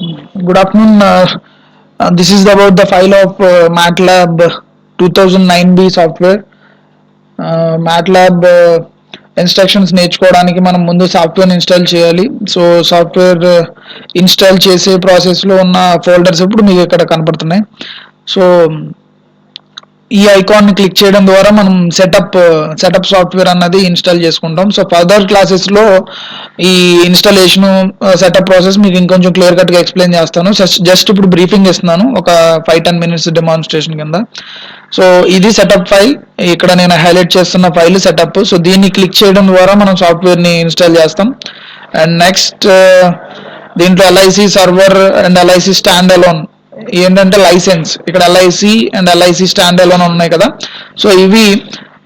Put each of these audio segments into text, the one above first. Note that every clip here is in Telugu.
Good afternoon. This is about the file of MATLAB 2009B software. MATLAB instructions నేర్చుకోవడానికి మనం ముందు సాఫ్ట్వేర్ ఇన్స్టాల్ చేయాలి. సో సాఫ్ట్వేర్ ఇన్స్టాల్ చేసే ప్రాసెస్లో ఉన్న ఫోల్డర్స్ ఇప్పుడు మీకు ఇక్కడ కనపడుతున్నాయి. సో ఈ ఐకాన్ ని క్లిక్ చేయడం ద్వారా మనం సెటప్ సాఫ్ట్వేర్ అన్నది ఇన్స్టాల్ చేసుకుంటాం. సో ఫర్దర్ క్లాసెస్ లో ఈ ఇన్స్టాలేషన్ సెటప్ ప్రాసెస్ మీకు ఇంకొంచెం క్లియర్ కట్ గా ఎక్స్ప్లెయిన్ చేస్తాను. జస్ట్ ఇప్పుడు బ్రీఫింగ్ ఇస్తున్నాను, ఒక 5-10 minutes డెమాన్స్ట్రేషన్ కింద. సో ఇది సెటప్ ఫైల్, ఇక్కడ నేను హైలైట్ చేస్తున్న ఫైల్ సెటప్. సో దీన్ని క్లిక్ చేయడం ద్వారా మనం సాఫ్ట్వేర్ ని ఇన్స్టాల్ చేస్తాం. అండ్ నెక్స్ట్ దీంట్లో LIC server and LIC stand alone ఏంటంటే లైసెన్స్, ఇక్కడ LIC and LIC stand alone ఉన్నాయి కదా. సో ఇవి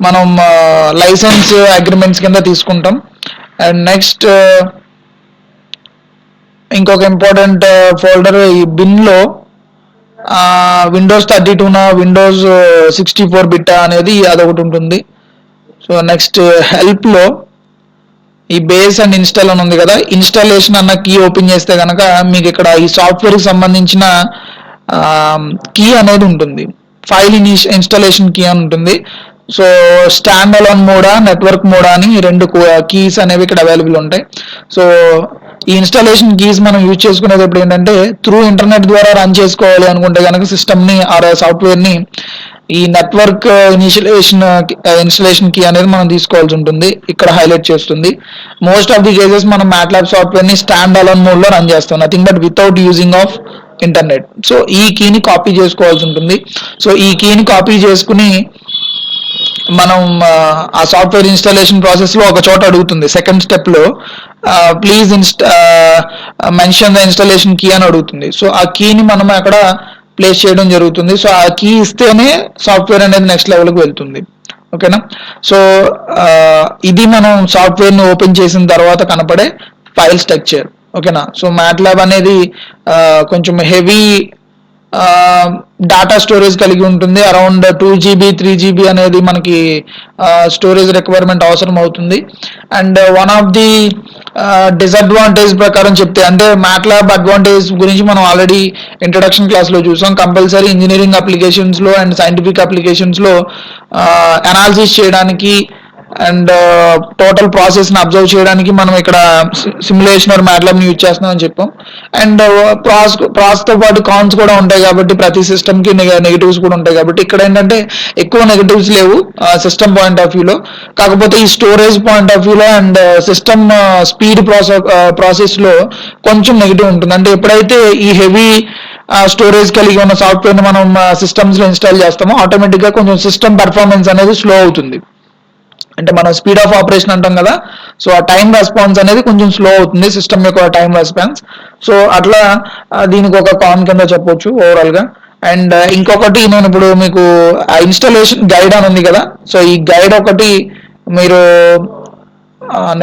మనం లైసెన్స్ అగ్రిమెంట్స్ కింద తీసుకుంటాం. అండ్ నెక్స్ట్ ఇంకొక ఇంపార్టెంట్ ఫోల్డర్ ఈ బిన్లో విండోస్ 32 విండోస్ 64 బిట్ అనేది అదొకటి ఉంటుంది. సో నెక్స్ట్ హెల్ప్లో ఈ బేస్ అండ్ ఇన్స్టాల్ అని ఉంది కదా, ఇన్స్టాలేషన్ అన్న కీ ఓపెన్ చేస్తే కనుక మీకు ఇక్కడ ఈ సాఫ్ట్వేర్కి సంబంధించిన కీ అనేది ఉంటుంది, ఫైల్ ఇన్స్టాలేషన్ కీ అని ఉంటుంది. సో స్టాండ్ అలోన్ మోడా, నెట్వర్క్ మోడా అని రెండు కీస్ అనేవి ఇక్కడ అవైలబుల్ ఉంటాయి. సో ఈ ఇన్స్టాలేషన్ కీస్ మనం యూజ్ చేసుకునేటప్పుడు ఏంటంటే త్రూ ఇంటర్నెట్ ద్వారా రన్ చేసుకోవాలి అనుకుంటే కనుక సిస్టమ్ని ఆర్ సాఫ్ట్వేర్ని ఈ నెట్వర్క్ ఇన్స్టలేషన్ కీ అనేది మనం తీసుకోవాల్సి ఉంటుంది. ఇక్కడ హైలైట్ చేస్తుంది. మోస్ట్ ఆఫ్ ది కేసెస్ మనం మ్యాట్లాబ్ సాఫ్ట్వేర్ని స్టాండ్ అలోన్ మోడ్లో రన్ చేస్తాం, nothing but without using of internet. So ఈ కీని కాపీ చేసుకోవాల్సి ఉంటుంది. సో ఈ కీని కాపీ చేసుకుని మనం ఆ సాఫ్ట్వేర్ ఇన్స్టాలేషన్ ప్రాసెస్లో ఒక చోట అడుగుతుంది, సెకండ్ స్టెప్లో please mention the installation key అని అడుగుతుంది. సో ఆ కీని మనం అక్కడ ప్లేస్ చేయడం జరుగుతుంది. సో ఆ కీ ఇస్తేనే సాఫ్ట్వేర్ అనేది నెక్స్ట్ లెవెల్కి వెళ్తుంది. ఓకేనా. సో ఇది మనం సాఫ్ట్వేర్ని ఓపెన్ చేసిన తర్వాత కనపడే ఫైల్ స్ట్రక్చర్. ఓకేనా. సో మ్యాట్లాబ్ అనేది కొంచెం హెవీ డాటా స్టోరేజ్ కలిగి ఉంటుంది. అరౌండ్ 2GB 3GB అనేది మనకి స్టోరేజ్ రిక్వైర్మెంట్ అవసరం అవుతుంది. And one of the disadvantage ప్రకారం చెప్తే, అంటే మ్యాట్లాబ్ అడ్వాంటేజ్ గురించి మనం ఆల్రెడీ ఇంట్రడక్షన్ క్లాస్లో చూసాం. కంపల్సరీ ఇంజనీరింగ్ అప్లికేషన్స్లో అండ్ సైంటిఫిక్ అప్లికేషన్స్లో అనాలిసిస్ చేయడానికి అండ్ టోటల్ ప్రాసెస్ని అబ్జర్వ్ చేయడానికి మనం ఇక్కడ సిమ్యులేషన్ ఆర్ మ్యాట్లాబ్ని యూజ్ చేస్తున్నాం అని చెప్పాం. అండ్ ప్రాస్తో పాటు కాన్స్ కూడా ఉంటాయి కాబట్టి ప్రతి సిస్టమ్కి నెగిటివ్స్ కూడా ఉంటాయి కాబట్టి ఇక్కడ ఏంటంటే ఎక్కువ నెగిటివ్స్ లేవు సిస్టమ్ పాయింట్ ఆఫ్ వ్యూలో. కాకపోతే ఈ స్టోరేజ్ పాయింట్ ఆఫ్ వ్యూలో అండ్ సిస్టమ్ స్పీడ్ ప్రాసెస్లో కొంచెం నెగిటివ్ ఉంటుంది. అంటే ఎప్పుడైతే ఈ హెవీ స్టోరేజ్ కలిగి ఉన్న సాఫ్ట్వేర్ని మనం సిస్టమ్స్లో ఇన్స్టాల్ చేస్తామో ఆటోమేటిక్గా కొంచెం సిస్టమ్ పర్ఫార్మెన్స్ అనేది స్లో అవుతుంది. అంటే మనం స్పీడ్ ఆఫ్ ఆపరేషన్ అంటాం కదా, సో ఆ టైం రెస్పాన్స్ అనేది కొంచెం స్లో అవుతుంది, సిస్టమ్ యొక్క టైం రెస్పాన్స్. సో అట్లా దీనికి ఒక కాన్ కింద చెప్పొచ్చు ఓవరాల్గా. అండ్ ఇంకొకటి నేను ఇప్పుడు మీకు ఆ ఇన్స్టాలేషన్ గైడ్ అని ఉంది కదా, సో ఈ గైడ్ ఒకటి మీరు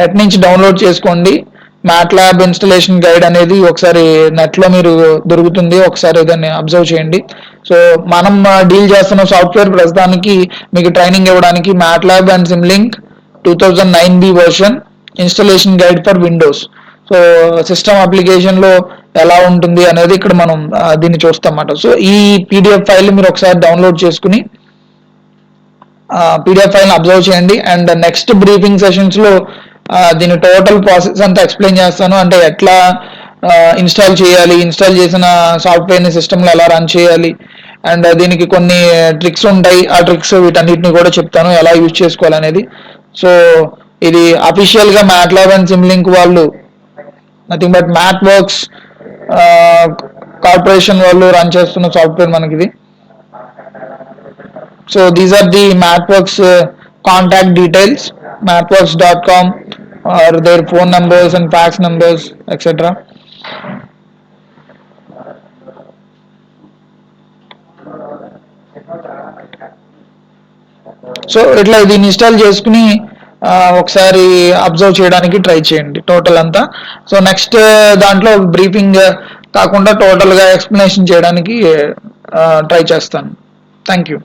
నెట్ నుంచి డౌన్లోడ్ చేసుకోండి. మ్యాట్లాబ్ ఇన్స్టలేషన్ గైడ్ అనేది ఒకసారి నెట్లో మీరు దొరుకుతుంది, ఒకసారి దాన్ని అబ్జర్వ్ చేయండి. సో మనం డీల్ చేస్తున్న సాఫ్ట్వేర్ ప్రస్తుతానికి మీకు ట్రైనింగ్ ఇవ్వడానికి MATLAB and Simulink 2009B version installation guide for Windows. So system అప్లికేషన్లో ఎలా ఉంటుంది అనేది ఇక్కడ మనం దీన్ని చూస్తాం అన్నమాట. సో ఈ పీడిఎఫ్ ఫైల్ మీరు ఒకసారి డౌన్లోడ్ చేసుకుని పీడిఎఫ్ ఫైల్ని అబ్జర్వ్ చేయండి. అండ్ నెక్స్ట్ బ్రీఫింగ్ సెషన్స్లో దీని టోటల్ ప్రాసెస్ అంతా ఎక్స్ప్లెయిన్ చేస్తాను. అంటే ఎట్లా ఇన్స్టాల్ చేయాలి, ఇన్స్టాల్ చేసిన సాఫ్ట్వేర్ని సిస్టమ్లో ఎలా రన్ చేయాలి, అండ్ దీనికి కొన్ని ట్రిక్స్ ఉంటాయి, ఆ ట్రిక్స్ వీటన్నిటిని కూడా చెప్తాను ఎలా యూజ్ చేసుకోవాలనేది. సో ఇది అఫీషియల్గా మ్యాట్లాబ్ అండ్ సిమ్లింక్ వాళ్ళు, nothing but MathWorks corporation వాళ్ళు రన్ చేస్తున్న సాఫ్ట్వేర్ మనకిది. So these are the MathWorks contact details, mathworks.com, or their phone numbers and fax numbers, etc. So ఇట్లా దీన్ని ఇన్స్టాల్ చేసుకుని ఒకసారి అబ్జర్వ్ చేయడానికి ట్రై చేయండి టోటల్ అంతా. సో నెక్స్ట్ దాంట్లో బ్రీఫింగ్ కాకుండా టోటల్గా ఎక్స్ప్లెనేషన్ చేయడానికి ట్రై చేస్తాను. Thank you.